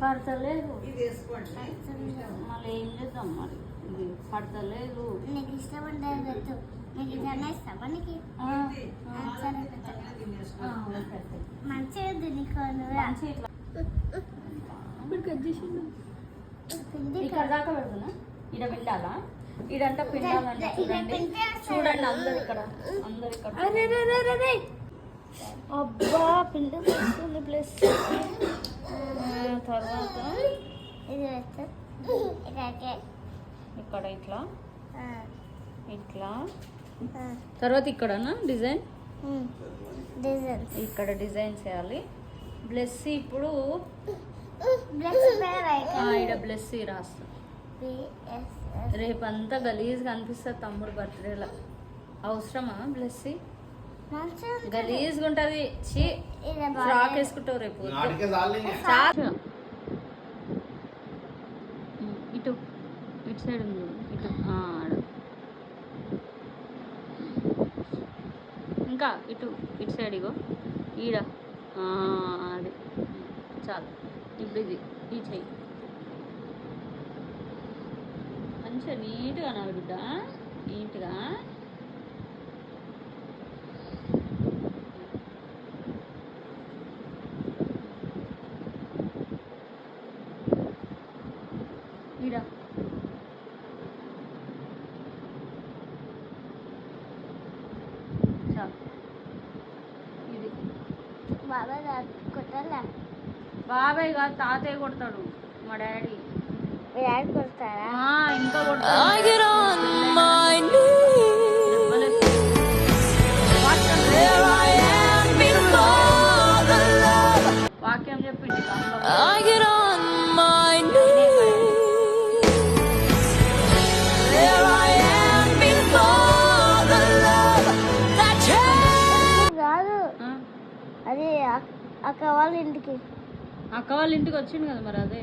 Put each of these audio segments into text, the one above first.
పడతలేదు మళ్ళీ ఏం చేద్దాం మరి ఇది పడతలేదు. నీకు ఇష్టపడ్డది పెట్టు. నీకు ఇదన్నా ఇస్తావా? నీకు మంచిగా తినుకోను. ఇక్కడ దాకా పెడుతున్నా. ఇడ పిండాలా? ఇడంతా పిండాలంటే చూడండి చూడండి అందరు ఇక్కడ అబ్బా పిండి వస్తుంది. ప్లస్ తర్వాత ఇక్కడ ఇట్లా ఇట్లా తర్వాత ఇక్కడనా డిజైన్ ఇక్కడ డిజైన్ చేయాలి. బ్లెస్ ఇప్పుడు ఇక్కడ బ్లెస్ రాస్తా. రేపంతా గలీజ్గా అనిపిస్తుంది తమ్ముడు బర్త్డేలా. అవసరమా బ్లెస్సీ? గలీజ్గా ఉంటుంది. ఫ్రాక్ వేసుకుంటావు రేపు. ఇటు ఇటు సైడ్ ఉంది ఇటు ఇంకా ఇటు ఇటు సైడ్ ఇగో ఈడ అది చాలు. ఇప్పుడు ఇది ఈ చెయ్యి మంచిగా నీట్గా అనాలి బిడ్డ. నీట్గా ఈడ చాలు. ఇది బాబాయ్ కొట్టాలా? బాబాయ్ కాదు తాతయ్య కొడతాడు. మా డాడీ కొడతారా? ఇంకా వాక్యం చెప్పింది. కాదు అది అక్క వాళ్ళ ఇంటికి వచ్చింది కదా మరి. అదే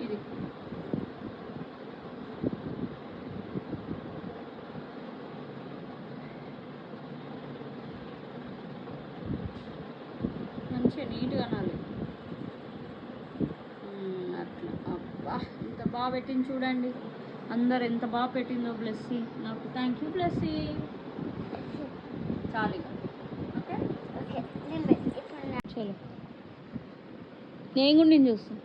ఇది మంచిగా నీట్గా అనాలి. అట్లా అబ్బా ఎంత బాగా పెట్టింది చూడండి. అందరు ఎంత బాగా పెట్టిందో బ్లెస్సీ. నాకు థ్యాంక్ యూ బ్లెస్సీ. చాలు ఓకే చలో నేను కూడా నేను చూస్తాను.